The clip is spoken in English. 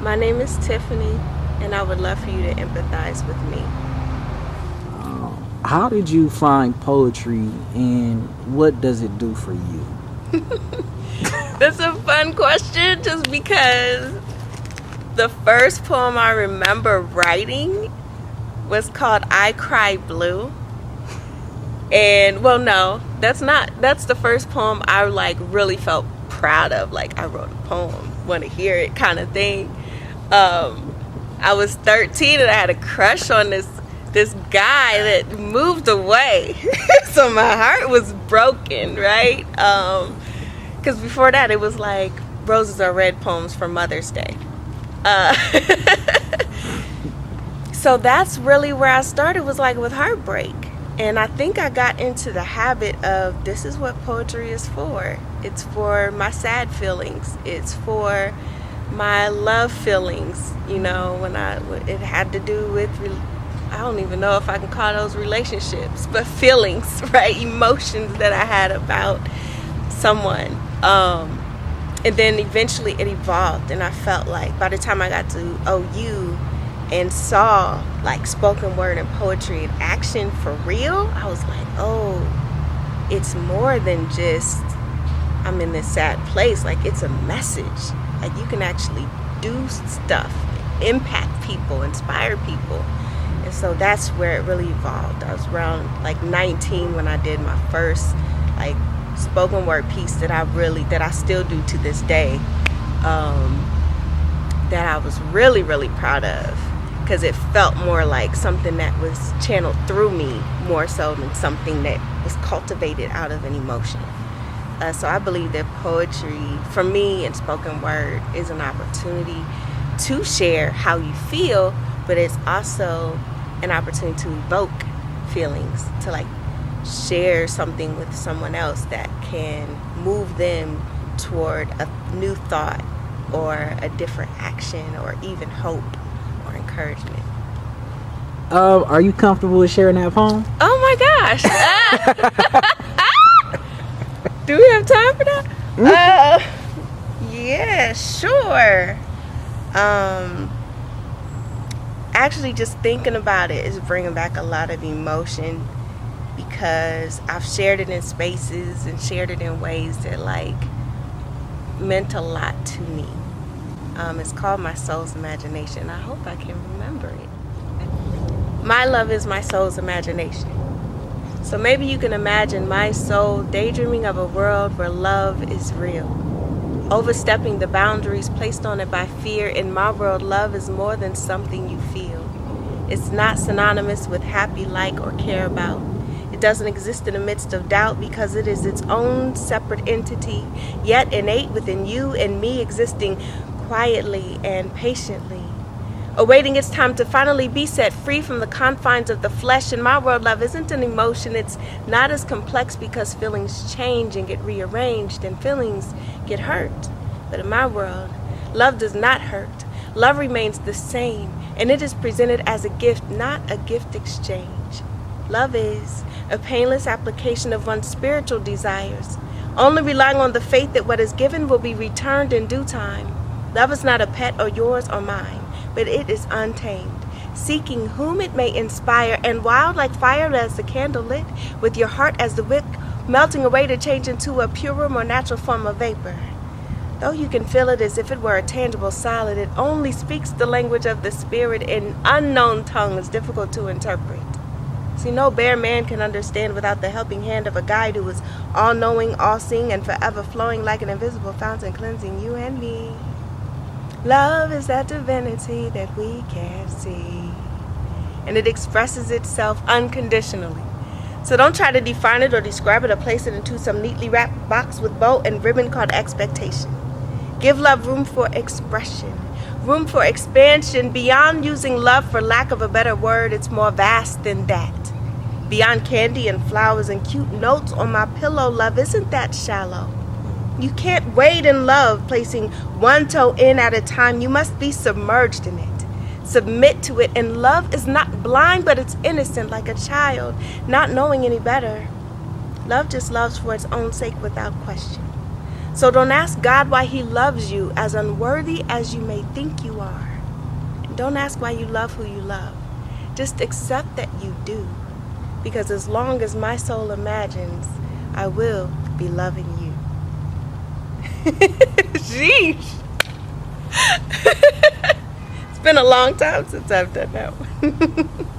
My name is Tiffany, and I would love for you to empathize with me. How did you find poetry and what does it do for you? That's a fun question just because the first poem I remember writing was called I Cry Blue. And well, no, that's the first poem I like really felt proud of. Like I wrote a poem, want to hear it kind of thing. Um, I was 13 and I had a crush on this guy that moved away. So my heart was broken, right? Because before that it was like Roses Are Red poems for Mother's Day. Uh, so that's really where I started, was like with heartbreak. And I think I got into the habit of, this is what poetry is for. It's for my sad feelings. It's for my love feelings. You know, it had to do with, I don't even know if I can call those relationships, but feelings, right? Emotions that I had about someone. And then eventually it evolved, and I felt like by the time I got to OU and saw like spoken word and poetry in action for real, I was like, oh, it's more than just I'm in this sad place. Like, it's a message. Like, you can actually do stuff, impact people, inspire people. And so that's where it really evolved. I was around like 19 when I did my first like spoken word piece that I still do to this day, that I was really, really proud of, because it felt more like something that was channeled through me more so than something that was cultivated out of an emotion. So I believe that poetry, for me, and spoken word is an opportunity to share how you feel, but it's also an opportunity to evoke feelings, to like share something with someone else that can move them toward a new thought or a different action or even hope or encouragement. Are you comfortable with sharing that poem? Oh my gosh. Do we have time for that? Yeah, sure. Actually, just thinking about it is bringing back a lot of emotion, because I've shared it in spaces and shared it in ways that like meant a lot to me. It's called My Soul's Imagination. I hope I can remember it. My love is my soul's imagination. So maybe you can imagine my soul daydreaming of a world where love is real, overstepping the boundaries placed on it by fear. In my world, love is more than something you feel. It's not synonymous with happy, like, or care about. It doesn't exist in the midst of doubt, because it is its own separate entity, yet innate within you and me, existing quietly and patiently, awaiting its time to finally be set free from the confines of the flesh. In my world, love isn't an emotion. It's not as complex, because feelings change and get rearranged and feelings get hurt. But in my world, love does not hurt. Love remains the same, and it is presented as a gift, not a gift exchange. Love is a painless application of one's spiritual desires, only relying on the faith that what is given will be returned in due time. Love is not a pet or yours or mine, but it is untamed, seeking whom it may inspire, and wild like fire as the candle lit, with your heart as the wick, melting away to change into a purer, more natural form of vapor. Though you can feel it as if it were a tangible solid, it only speaks the language of the spirit in unknown tongues difficult to interpret. See, no bare man can understand without the helping hand of a guide who is all-knowing, all-seeing, and forever flowing like an invisible fountain, cleansing you and me. Love is that divinity that we can't see, and it expresses itself unconditionally. So don't try to define it or describe it or place it into some neatly wrapped box with bow and ribbon called expectation. Give love room for expression, room for expansion. Beyond using love for lack of a better word, it's more vast than that. Beyond candy and flowers and cute notes on my pillow, love isn't that shallow. You can't wade in love, placing one toe in at a time. You must be submerged in it. Submit to it. And love is not blind, but it's innocent, like a child, not knowing any better. Love just loves for its own sake without question. So don't ask God why he loves you, as unworthy as you may think you are. Don't ask why you love who you love. Just accept that you do. Because as long as my soul imagines, I will be loving you. Sheesh. It's been a long time since I've done that one.